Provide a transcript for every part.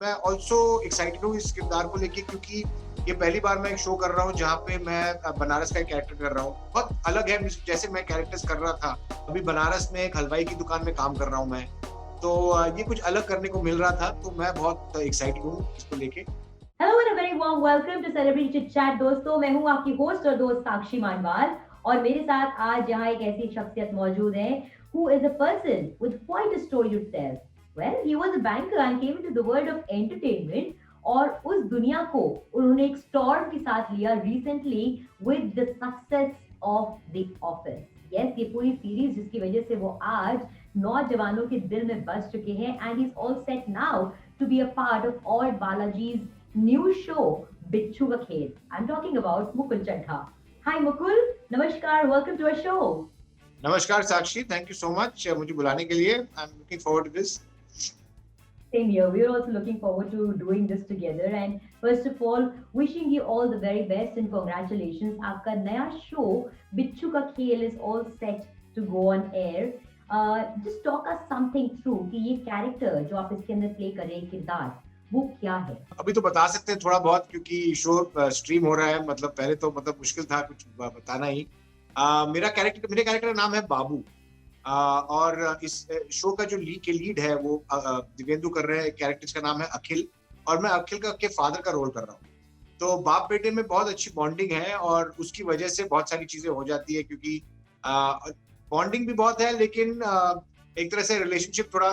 मैं also excited हूँ इस किरदार को लेके, क्योंकि ये पहली बार मैं एक शो कर रहा हूँ जहाँ पे मैं बनारस का एक कैरेक्टर कर रहा हूँ। बहुत अलग है जैसे मैं कैरेक्टर्स कर रहा था। अभी बनारस में एक हलवाई की दुकान में काम कर रहा हूँ मैं। तो ये कुछ अलग करने को मिल रहा था, तो मैं बहुत एक्साइटेड हूँ इसको लेके। Hello and very warm welcome to celebrity chit chat. दोस्तों, मैं हूं आपकी होस्ट और दोस्त साक्षी मानवाल। और मेरे साथ आज यहाँ एक ऐसी शख्सियत मौजूद है who is a person with quite a story to tell. Well, he was a banker and came into the world of entertainment, और उस दुनिया को उन्होंने एक स्टॉर्म के साथ लिया recently with the success of the office. Yes, ये पूरी सीरीज जिसकी वजह से वो आज नौजवानों के दिल में बस चुके हैं, and he is all set now to be a part of all Balaji's new show Bichu Ka Khel. I'm talking about Mukul Chadha. Hi Mukul, Namaskar, welcome to our show. नमस्कार Sakshi, thank you so much मुझे बुलाने के लिए। I am looking forward to this. Same here. We're also looking forward to doing this together. And first of all, wishing you all the very best and congratulations. आपका नया show बिच्छू का खेल is all set to go on air. Just talk us something through कि ये character जो आप इसके अंदर play कर रहे हैं किरदार, वो क्या है? अभी तो बता सकते हैं थोड़ा बहुत, क्योंकि शो स्ट्रीम हो रहा है। मतलब पहले तो मतलब मुश्किल था कुछ बताना ही। मेरे कैरेक्टर का नाम है बाबू। और इस शो का जो लीड है वो दिव्येंदु कर रहे हैं। कैरेक्टर का नाम है अखिल, और मैं अखिल के फादर का रोल कर रहा हूँ। तो बाप बेटे में बहुत अच्छी बॉन्डिंग है, और उसकी वजह से बहुत सारी चीजें हो जाती है, क्योंकि बॉन्डिंग भी बहुत है, लेकिन एक तरह से रिलेशनशिप थोड़ा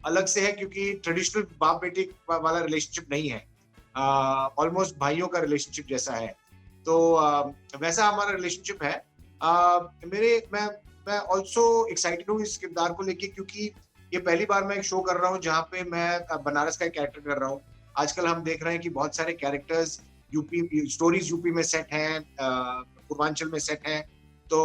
अलग से है, क्योंकि ट्रेडिशनल बाप बेटे वाला रिलेशनशिप नहीं है। ऑलमोस्ट भाइयों का रिलेशनशिप जैसा है। तो वैसा हमारा रिलेशनशिप है। मेरे मैं ऑल्सो एक्साइटेड हूँ इस किरदार को लेके, क्योंकि ये पहली बार मैं एक शो कर रहा हूँ जहाँ पे मैं बनारस का एक कैरेक्टर कर रहा हूँ। आजकल हम देख रहे हैं कि बहुत सारे कैरेक्टर्स यूपी स्टोरीज यूपी में सेट हैं, पूर्वांचल में सेट हैं। तो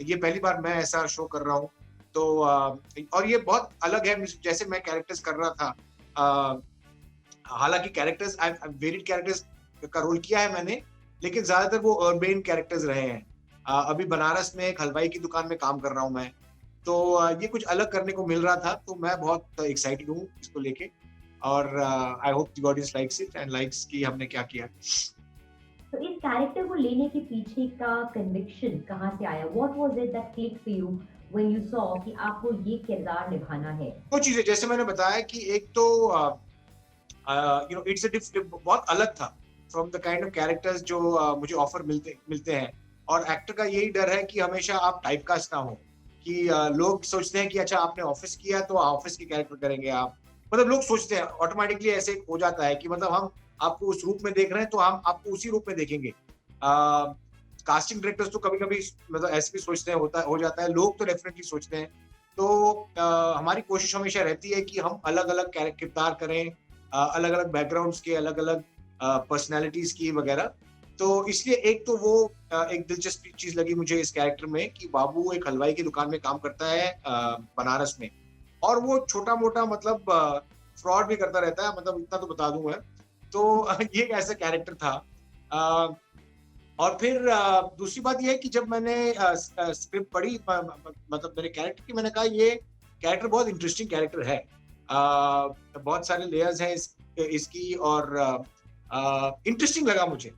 ये पहली बार मैं ऐसा शो कर रहा हूँ। तो और ये बहुत अलग है जैसे मैं कैरेक्टर्स कर रहा था। हालांकि कैरेक्टर्स वेरिड कैरेक्टर्स का रोल किया है मैंने, लेकिन ज्यादातर वो अर्बन कैरेक्टर्स रहे हैं। अभी बनारस में एक हलवाई की दुकान में काम कर रहा हूँ मैं। तो ये कुछ अलग करने को मिल रहा था, तो मैं बहुत एक्साइटेड हूँ इसको लेके। और I hope the audience likes it and likes कि हमने क्या किया। तो इस कैरेक्टर को लेने के पीछे का कन्विक्शन कहाँ से आया? What was it that click for you when you saw कि आपको ये किरदार निभाना है? वो चीजें जैसे मैंने बताया कि एक तो इट्स बहुत अलग था from the kind of characters जो मुझे ऑफर मिलते मिलते हैं। और एक्टर का यही डर है कि हमेशा आप टाइपकास्ट ना हो, कि लोग सोचते हैं कि अच्छा आपने ऑफिस किया तो ऑफिस के कैरेक्टर करेंगे आप। मतलब लोग सोचते हैं ऑटोमेटिकली, ऐसे हो जाता है कि मतलब हम आपको उस रूप में देख रहे हैं तो हम आपको उसी रूप में देखेंगे। कास्टिंग डायरेक्टर्स तो कभी कभी मतलब ऐसे भी सोचते हैं, होता हो जाता है, लोग तो डेफिनेटली सोचते हैं। तो हमारी कोशिश हमेशा रहती है कि हम अलग अलग किरदार करें, अलग अलग बैकग्राउंड्स के, अलग अलग पर्सनैलिटीज की वगैरह। तो इसलिए एक तो वो एक दिलचस्प चीज लगी मुझे इस कैरेक्टर में कि बाबू एक हलवाई की दुकान में काम करता है बनारस में, और वो छोटा मोटा मतलब फ्रॉड भी करता रहता है, मतलब इतना तो बता दूं मैं। तो ये एक ऐसा कैरेक्टर था। अ, और फिर दूसरी बात ये है कि जब मैंने स्क्रिप्ट पढ़ी, मतलब मेरे कैरेक्टर की, मैंने कहा ये कैरेक्टर बहुत इंटरेस्टिंग कैरेक्टर है। बहुत सारे लेयर्स हैं इसकी, और इंटरेस्टिंग लगा मुझे।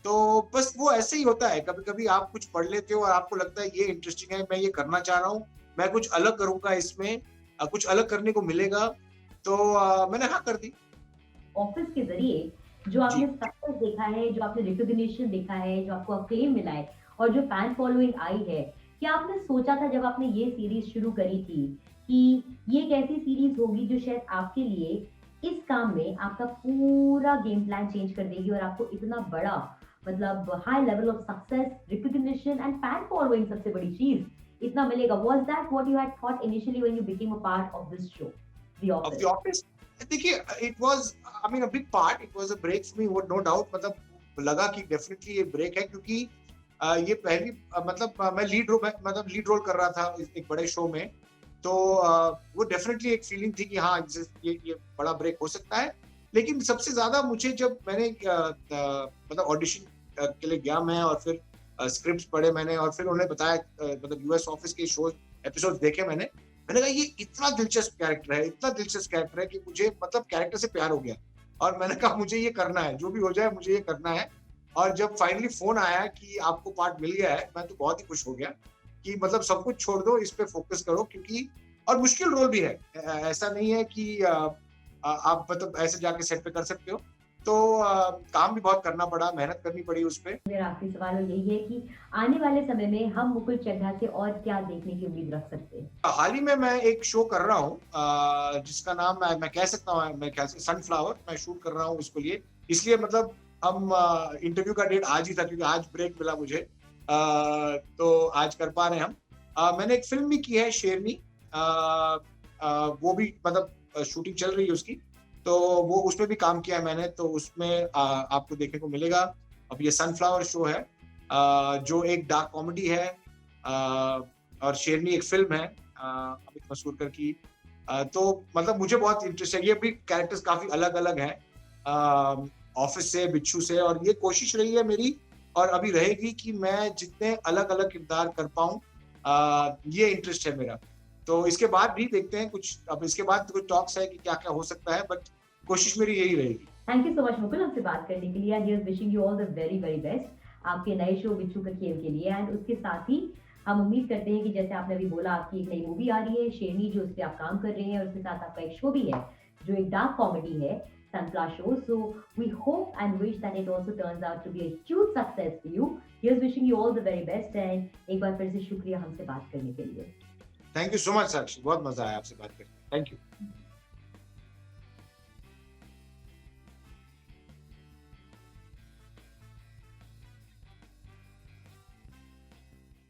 तो बस वो ऐसे ही होता है, कभी कभी आप कुछ पढ़ लेते हो और आपको लगता है ये इंटरेस्टिंग है, मैं ये करना चाह रहा हूँ, मैं कुछ अलग करूंगा इसमें, कुछ अलग करने को मिलेगा। तो मैंने हाँ कर दी। ऑफिस के ज़रिए जो आपने जी। सक्सेस देखा है, जो आपने रिकॉग्निशन देखा है, जो आपको अक्लेम मिला है और जो फैन फॉलोइंग आई है, क्या आपने सोचा था जब आपने ये सीरीज़ शुरू करी थी कि ये एक ऐसी सीरीज़ होगी जो शायद आपके लिए इस काम में आपका पूरा गेम प्लान चेंज कर देगी और आपको इतना बड़ा, मतलब high level of success, recognition and fan following, सबसे बड़ी चीज़, इतना मिलेगा? Was that what you had thought initially when you became a part of this show, the of the office? Office, देखिए, it was, I mean, a big part, it was a break for me, वो no doubt. मतलब लगा कि definitely ये break है, क्योंकि ये पहली मतलब मैं लीड रोल कर रहा था एक बड़े शो में। तो वो डेफिनेटली एक फीलिंग थी कि हाँ ये बड़ा ब्रेक हो सकता है। लेकिन सबसे ज्यादा मुझे, जब मैंने मतलब ऑडिशन के लिए गया मैं, और फिर स्क्रिप्ट पढ़े मैंने, और फिर उन्होंने बताया, मतलब यूएस ऑफिस के शो एपिसोड देखे मैंने कहा ये इतना दिलचस्प कैरेक्टर है, इतना दिलचस्प कैरेक्टर है कि मुझे मतलब कैरेक्टर से प्यार हो गया। और मैंने कहा मुझे ये करना है, जो भी हो जाए मुझे ये करना है। और जब फाइनली फ़ोन आया कि आपको पार्ट मिल गया है, मैं तो बहुत ही खुश हो गया कि मतलब सब कुछ छोड़ दो, इस पे फ़ोकस करो क्योंकि और मुश्किल रोल भी है। ऐसा नहीं है कि आप मतलब ऐसे जाके सेट पे कर सकते हो। तो काम भी बहुत करना पड़ा, मेहनत करनी पड़ी उस पे। मेरा आखिरी सवाल यही है कि आने वाले समय में हम मुकुल चड्ढा से और क्या देखने की उम्मीद रख सकते हैं? हाल ही में मैं एक शो कर रहा हूँ जिसका नाम मैं कह सकता हूँ मैं ख्याल से सनफ्लावर मैं शूट कर रहा हूँ उसके लिए। इसलिए मतलब हम इंटरव्यू का डेट आज ही था क्योंकि आज ब्रेक मिला मुझे। तो आज कर पा रहे हैं हम। मैंने एक फ़िल्म भी की है शेरनी। वो भी मतलब शूटिंग चल रही है उसकी। तो वो उसमें भी काम किया है मैंने तो उसमें आपको देखने को मिलेगा। अब ये सनफ्लावर शो है जो एक डार्क कॉमेडी है और शेरनी एक फ़िल्म है अमित मसूरकर की। तो मतलब मुझे बहुत इंटरेस्ट है। ये भी कैरेक्टर्स काफ़ी अलग-अलग हैं ऑफ़िस से, बिच्छू से और ये कोशिश रही है मेरी और अभी रहेगी कि मैं जितने अलग-अलग किरदार कर पाऊँ ये इंटरेस्ट है मेरा। तो इसके बाद भी देखते हैं कुछ अब इसके बाद कुछ टॉक्स है कि क्या-क्या हो सकता है बट कोशिश मेरी यही रहेगी। Thank you so much Mukul हमसे बात करने के लिए and he is wishing you all the very very best आपके नए शो बिच्छू का खेल के लिए एंड उसके साथ ही हम उम्मीद करते हैं कि जैसे आपने अभी बोला आपकी एक नई मूवी आ रही है शेरनी जो उस पे आप काम कर रहे हैं और उसके साथ आपका एक शो भी है जो एक डार्क कॉमेडी है Sunflower show so we hope and wish that it also turns out to be a huge success for you he is wishing you all the very best and एक बार फिर से शुक्रिया हमसे बात करने के लिए थैंक यू सो मच साक्षी बहुत मज़ा आया आपसे बात करके। Thank you.